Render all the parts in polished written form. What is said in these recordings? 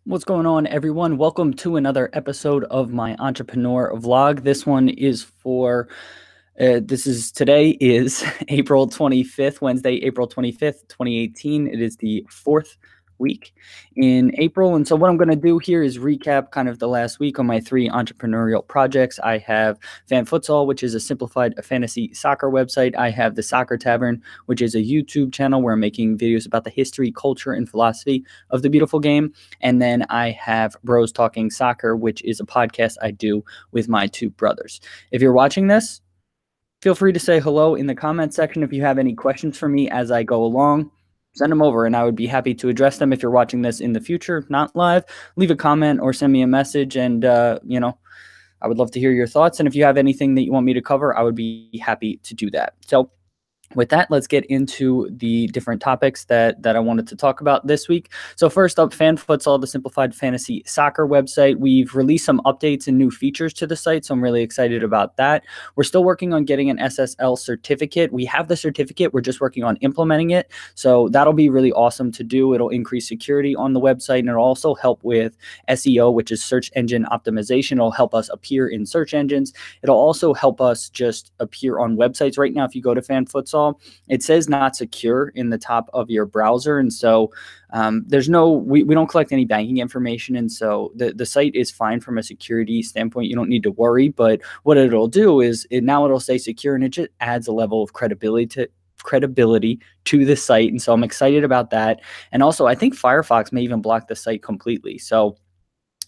What's going on, everyone? Welcome to another episode of my entrepreneur vlog. This one is for today is April 25th, Wednesday, April 25th, 2018. It is the fourth week in April. And so what I'm going to do here is recap kind of the last week on my three entrepreneurial projects. I have Fan Futsal, which is a simplified fantasy soccer website. I have the Soccer Tavern, which is a YouTube channel where I'm making videos about the history, culture, and philosophy of the beautiful game. And then I have Bros Talking Soccer, which is a podcast I do with my two brothers. If you're watching this, feel free to say hello in the comment section. If you have any questions for me as I go along, send them over and I would be happy to address them. If you're watching this in the future, not live, leave a comment or send me a message and, I would love to hear your thoughts. And if you have anything that you want me to cover, I would be happy to do that. So with that, let's get into the different topics that I wanted to talk about this week. So first up, Fan Futsal, the simplified fantasy soccer website. We've released some updates and new features to the site, so I'm really excited about that. We're still working on getting an SSL certificate. We have the certificate. We're just working on implementing it. So that'll be really awesome to do. It'll increase security on the website, and it'll also help with SEO, which is search engine optimization. It'll help us appear in search engines. It'll also help us just appear on websites. Right now, if you go to Fan Futsal, it says not secure in the top of your browser. And so we don't collect any banking information. And so the site is fine from a security standpoint. You don't need to worry. But what it'll do is now it'll say secure, and it just adds a level of credibility to the site. And so I'm excited about that. And also, I think Firefox may even block the site completely. So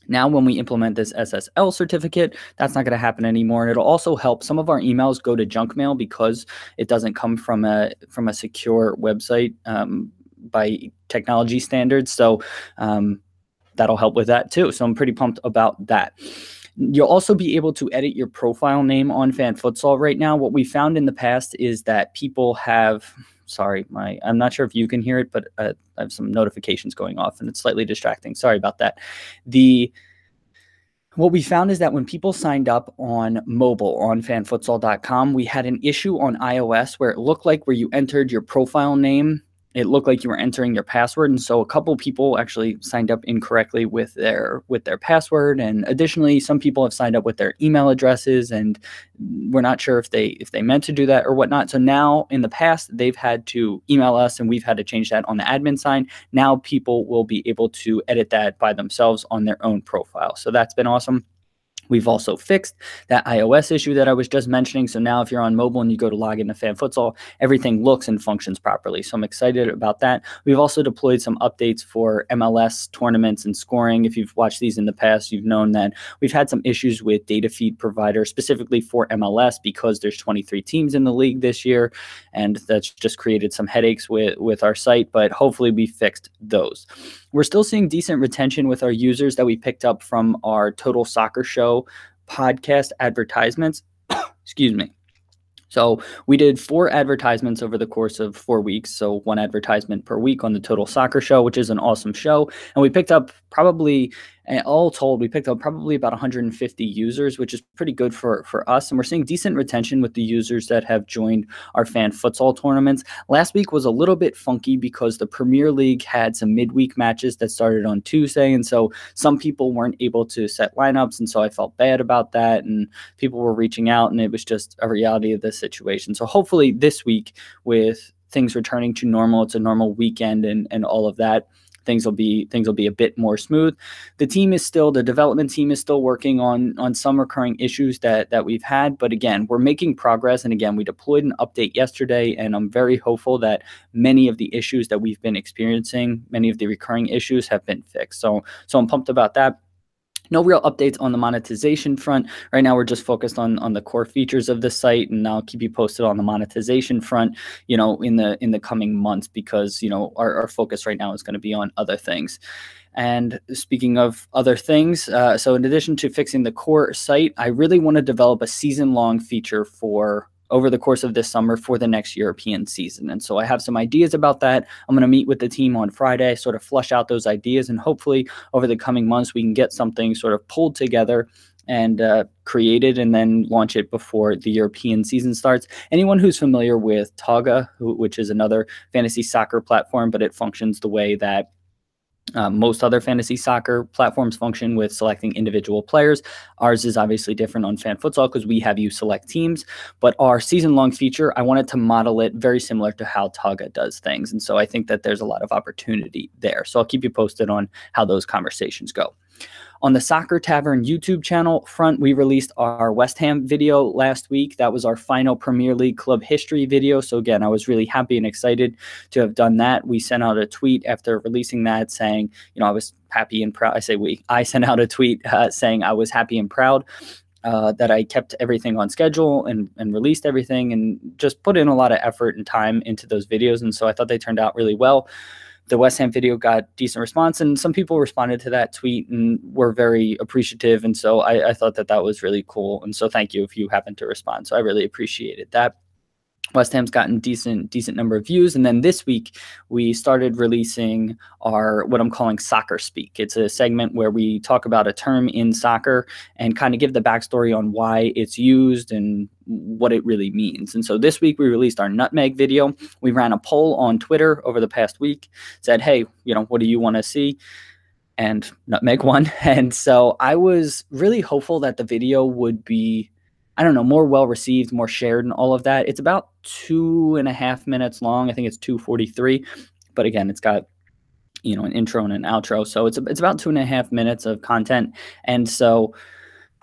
now, when we implement this SSL certificate, that's not going to happen anymore. And it'll also help some of our emails go to junk mail because it doesn't come from a secure website by technology standards. So that'll help with that too. So I'm pretty pumped about that. You'll also be able to edit your profile name on Fan Futsal right now. What we found in the past is that people have... Sorry, I'm not sure if you can hear it, but I have some notifications going off and it's slightly distracting. Sorry about that. What we found is that when people signed up on mobile on fanfutsal.com, we had an issue on iOS where it looked like where you entered your profile name, it looked like you were entering your password. And so a couple people actually signed up incorrectly with their password. And additionally, some people have signed up with their email addresses, and we're not sure if they meant to do that or whatnot. So now in the past, they've had to email us and we've had to change that on the admin side. Now people will be able to edit that by themselves on their own profile. So that's been awesome. We've also fixed that iOS issue that I was just mentioning. So now if you're on mobile and you go to log into Fan Futsal, everything looks and functions properly. So I'm excited about that. We've also deployed some updates for MLS tournaments and scoring. If you've watched these in the past, you've known that we've had some issues with data feed providers, specifically for MLS, because there's 23 teams in the league this year. And that's just created some headaches with our site, but hopefully we fixed those. We're still seeing decent retention with our users that we picked up from our Total Soccer Show podcast advertisements. Excuse me. So we did 4 advertisements over the course of 4 weeks. So 1 advertisement per week on the Total Soccer Show, which is an awesome show. And we picked up all told, we picked up probably about 150 users, which is pretty good for us. And we're seeing decent retention with the users that have joined our Fan Futsal tournaments. Last week was a little bit funky because the Premier League had some midweek matches that started on Tuesday. And so some people weren't able to set lineups. And so I felt bad about that. And people were reaching out, and it was just a reality of the situation. So hopefully this week, with things returning to normal, it's a normal weekend and all of that, things will be a bit more smooth. The development team is still working on some recurring issues that we've had, but again, we're making progress. And again, we deployed an update yesterday, and I'm very hopeful that many of the issues that we've been experiencing, many of the recurring issues, have been fixed. So I'm pumped about that. No real updates on the monetization front. Right now, we're just focused on the core features of the site, and I'll keep you posted on the monetization front, in the coming months, because, our focus right now is going to be on other things. And speaking of other things, so in addition to fixing the core site, I really want to develop a season-long feature over the course of this summer for the next European season. And so I have some ideas about that. I'm going to meet with the team on Friday, sort of flush out those ideas, and hopefully over the coming months, we can get something sort of pulled together and created and then launch it before the European season starts. Anyone who's familiar with Toga, which is another fantasy soccer platform, but it functions the way that Most other fantasy soccer platforms function with selecting individual players. Ours is obviously different on Fan Futsal because we have you select teams. But our season-long feature, I wanted to model it very similar to how Taga does things. And so I think that there's a lot of opportunity there. So I'll keep you posted on how those conversations go. On the Soccer Tavern YouTube channel front, we released our West Ham video last week. That was our final Premier League club history video. So again, I was really happy and excited to have done that. We sent out a tweet after releasing that saying, I was happy and proud. I say we. I sent out a tweet saying I was happy and proud that I kept everything on schedule and released everything and just put in a lot of effort and time into those videos. And so I thought they turned out really well. The West Ham video got decent response, and some people responded to that tweet and were very appreciative. And so I thought that was really cool. And so thank you if you happened to respond. So I really appreciated that. West Ham's gotten decent number of views. And then this week we started releasing our, what I'm calling Soccer Speak. It's a segment where we talk about a term in soccer and kind of give the backstory on why it's used and what it really means. And so this week we released our nutmeg video. We ran a poll on Twitter over the past week, said, hey, what do you want to see? And nutmeg won. And so I was really hopeful that the video would be, more well received, more shared, and all of that. It's about 2.5 minutes long. I think it's 2:43, but again, it's got an intro and an outro, so it's about 2.5 minutes of content. And so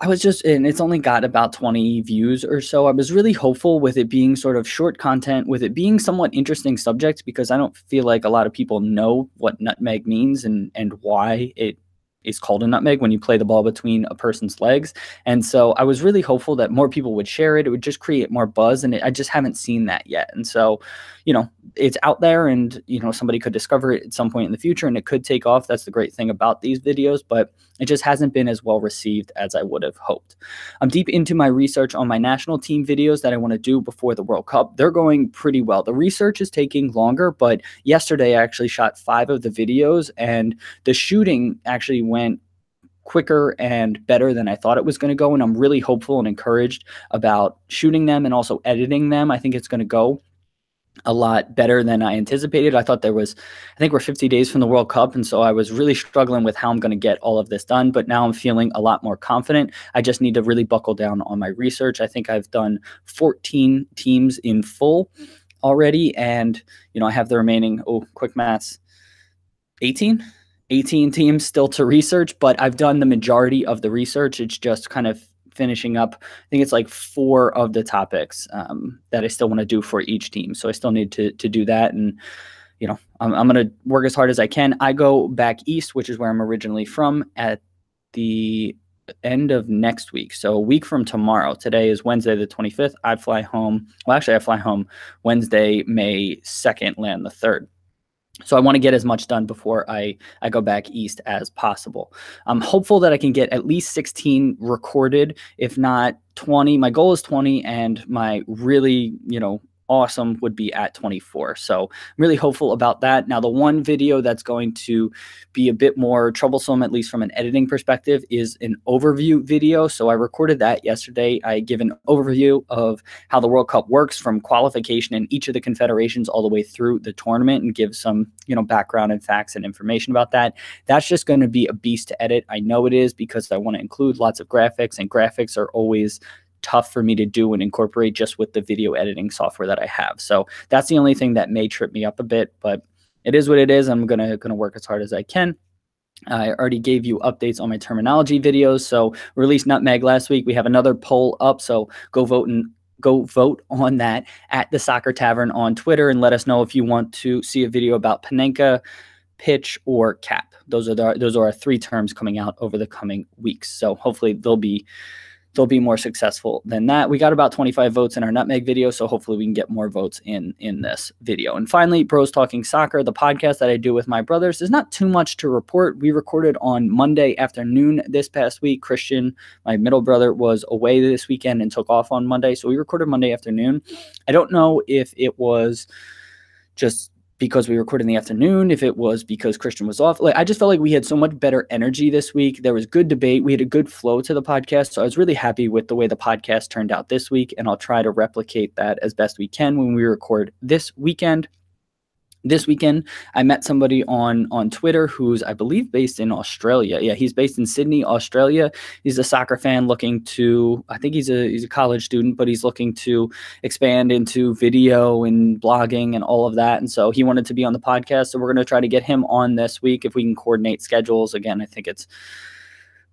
I was and it's only got about 20 views or so. I was really hopeful with it being sort of short content, with it being somewhat interesting subjects, because I don't feel like a lot of people know what nutmeg means and why it is called a nutmeg when you play the ball between a person's legs. And so I was really hopeful that more people would share it. It would just create more buzz, and I just haven't seen that yet. And so, it's out there, and, somebody could discover it at some point in the future, and it could take off. That's the great thing about these videos, but it just hasn't been as well received as I would have hoped. I'm deep into my research on my national team videos that I want to do before the World Cup. They're going pretty well. The research is taking longer, but yesterday I actually shot 5 of the videos, and the shooting actually went quicker and better than I thought it was going to go. And I'm really hopeful and encouraged about shooting them and also editing them. I think it's going to go a lot better than I anticipated. I think we're 50 days from the World Cup. And so I was really struggling with how I'm going to get all of this done. But now I'm feeling a lot more confident. I just need to really buckle down on my research. I think I've done 14 teams in full already. And, I have the remaining, quick maths, 18 teams still to research, but I've done the majority of the research. It's just kind of finishing up. I think it's like 4 of the topics that I still want to do for each team. So I still need to do that. And, I'm going to work as hard as I can. I go back east, which is where I'm originally from, at the end of next week. So a week from tomorrow. Today is Wednesday, the 25th. I fly home. Well, actually, I fly home Wednesday, May 2nd, land the 3rd. So I want to get as much done before I go back east as possible. I'm hopeful that I can get at least 16 recorded, if not 20. My goal is 20, and my really, awesome would be at 24. So I'm really hopeful about that. Now, the one video that's going to be a bit more troublesome, at least from an editing perspective, is an overview video. So I recorded that yesterday. I give an overview of how the World Cup works from qualification in each of the confederations all the way through the tournament, and give some, background and facts and information about that. That's just going to be a beast to edit. I know it is, because I want to include lots of graphics, and graphics are always tough for me to do and incorporate just with the video editing software that I have. So that's the only thing that may trip me up a bit, but it is what it is. I'm gonna work as hard as I can. I already gave you updates on my terminology videos. So released nutmeg last week. We have another poll up, so go vote on that at the Soccer Tavern on Twitter, and let us know if you want to see a video about Panenka, pitch, or cap. Those are our 3 terms coming out over the coming weeks. So hopefully they'll be more successful than that. We got about 25 votes in our nutmeg video, so hopefully we can get more votes in this video. And finally, Bros Talking Soccer, the podcast that I do with my brothers. There's not too much to report. We recorded on Monday afternoon this past week. Christian, my middle brother, was away this weekend and took off on Monday, so we recorded Monday afternoon. I don't know if it was just because we recorded in the afternoon, if it was because Christian was off. I just felt like we had so much better energy this week. There was good debate. We had a good flow to the podcast. So I was really happy with the way the podcast turned out this week, and I'll try to replicate that as best we can when we record this weekend. This weekend, I met somebody on Twitter who's, I believe, based in Australia. Yeah, he's based in Sydney, Australia. He's a soccer fan looking to, I think he's a college student, but he's looking to expand into video and blogging and all of that. And so he wanted to be on the podcast. So we're going to try to get him on this week if we can coordinate schedules. Again, I think it's,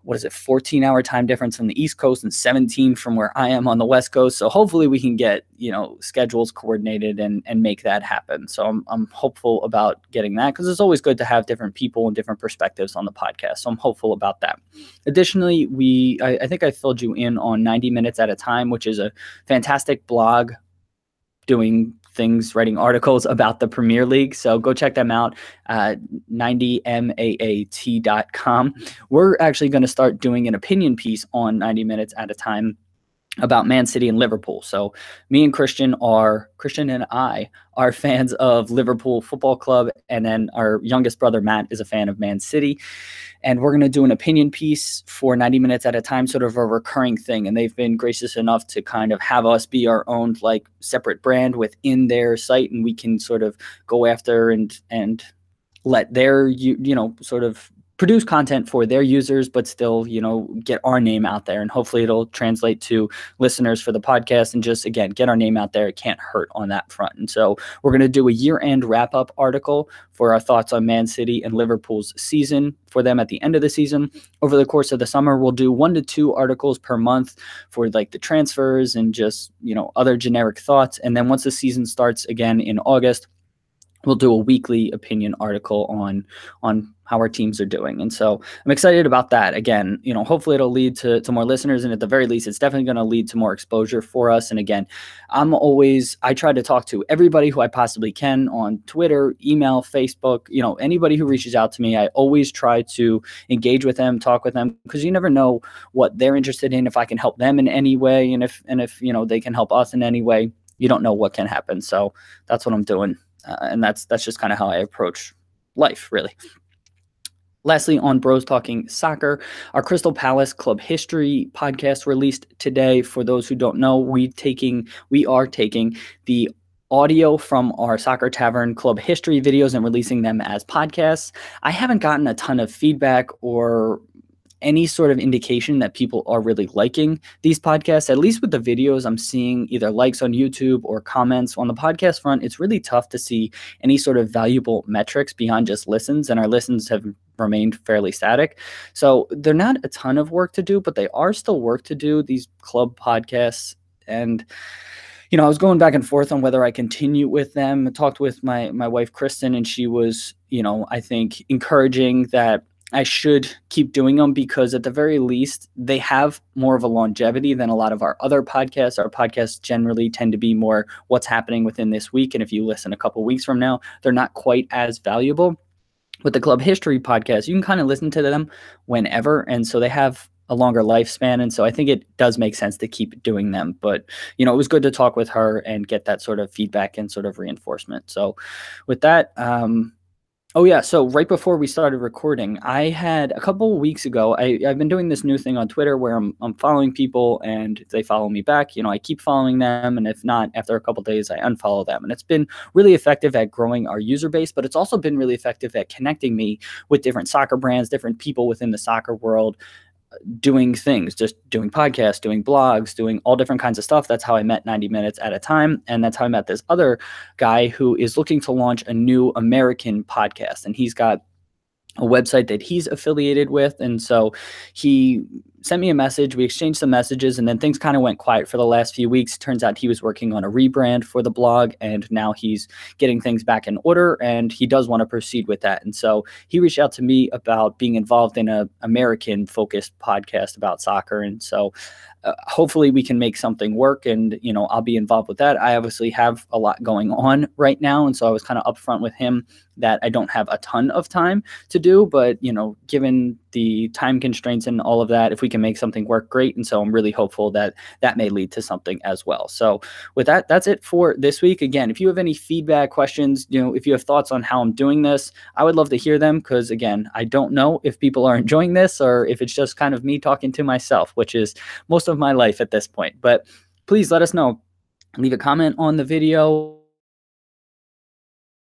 14-hour time difference from the East Coast and 17 from where I am on the West Coast. So hopefully we can get, schedules coordinated and make that happen. So I'm hopeful about getting that, because it's always good to have different people and different perspectives on the podcast. So I'm hopeful about that. Additionally, I think I filled you in on 90 Minutes at a Time, which is a fantastic blog doing things, writing articles about the Premier League. So go check them out at 90maat.com. We're actually going to start doing an opinion piece on 90 Minutes at a Time about Man City and Liverpool. So me and Christian and I are fans of Liverpool Football Club, and then our youngest brother Matt is a fan of Man City. And we're going to do an opinion piece for 90 Minutes at a Time, sort of a recurring thing. And they've been gracious enough to kind of have us be our own like separate brand within their site, and we can sort of go after and let their sort of produce content for their users, but still, get our name out there. And hopefully it'll translate to listeners for the podcast, and just, again, get our name out there. It can't hurt on that front. And so we're going to do a year-end wrap-up article for our thoughts on Man City and Liverpool's season for them at the end of the season. Over the course of the summer, we'll do 1 to 2 articles per month for like the transfers and just, other generic thoughts. And then once the season starts again in August, we'll do a weekly opinion article on how our teams are doing. And so I'm excited about that. Again, hopefully it'll lead to more listeners. And at the very least, it's definitely going to lead to more exposure for us. And again, I try to talk to everybody who I possibly can on Twitter, email, Facebook, anybody who reaches out to me. I always try to engage with them, talk with them, because you never know what they're interested in, if I can help them in any way. And if they can help us in any way, you don't know what can happen. So that's what I'm doing. And that's just kind of how I approach life, really. Lastly, on Bros Talking Soccer, our Crystal Palace Club History podcast released today. For those who don't know, we are taking the audio from our Soccer Tavern Club History videos and releasing them as podcasts. I haven't gotten a ton of feedback or any sort of indication that people are really liking these podcasts. At least with the videos, I'm seeing either likes on YouTube or comments. On the podcast front, it's really tough to see any sort of valuable metrics beyond just listens, and our listens have remained fairly static. So they're not a ton of work to do, but they are still work to do, these club podcasts. And I was going back and forth on whether I continue with them. I talked with my wife, Kristen, and she was, I think, encouraging that I should keep doing them, because at the very least, they have more of a longevity than a lot of our other podcasts. Our podcasts generally tend to be more what's happening within this week. And if you listen a couple weeks from now, they're not quite as valuable. With the Club History podcast, you can kind of listen to them whenever. And so they have a longer lifespan. And so I think it does make sense to keep doing them. But, it was good to talk with her and get that sort of feedback and sort of reinforcement. So with that, so right before we started recording, I had a couple weeks ago, I've been doing this new thing on Twitter where I'm following people and if they follow me back, I keep following them. And if not, after a couple days, I unfollow them. And it's been really effective at growing our user base, but it's also been really effective at connecting me with different soccer brands, different people within the soccer world, doing things, just doing podcasts, doing blogs, doing all different kinds of stuff. That's how I met 90 Minutes at a Time. And that's how I met this other guy who is looking to launch a new American podcast. And he's got a website that he's affiliated with. And so he sent me a message. We exchanged some messages, and then things kind of went quiet for the last few weeks. Turns out he was working on a rebrand for the blog, and now he's getting things back in order, and he does want to proceed with that. And so he reached out to me about being involved in a American-focused podcast about soccer. And so hopefully we can make something work, and, I'll be involved with that. I obviously have a lot going on right now. And so I was kind of upfront with him that I don't have a ton of time to do, but, given the time constraints and all of that, if we can make something work, great. And so I'm really hopeful that that may lead to something as well. So with that, that's it for this week. Again, if you have any feedback, questions, if you have thoughts on how I'm doing this, I would love to hear them, because again, I don't know if people are enjoying this or if it's just kind of me talking to myself, which is most of my life at this point. But please let us know. Leave a comment on the video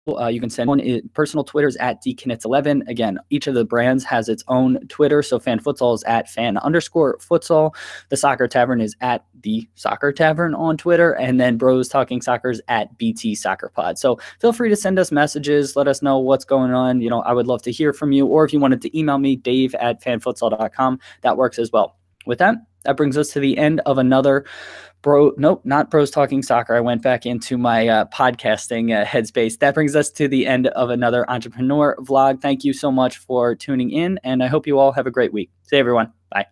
You can send one. Personal Twitter's at dknits11. Again, each of the brands has its own Twitter. So Fan Futsal is at fan_futsal. The Soccer Tavern is at the Soccer Tavern on Twitter. And then Bros Talking Soccer is at BT Soccer Pod. So feel free to send us messages. Let us know what's going on. I would love to hear from you. Or if you wanted to email me, dave@fanfutsal.com, that works as well. With that brings us to the end of another not Bros Talking Soccer. I went back into my podcasting headspace. That brings us to the end of another entrepreneur vlog. Thank you so much for tuning in, and I hope you all have a great week. See you, everyone. Bye.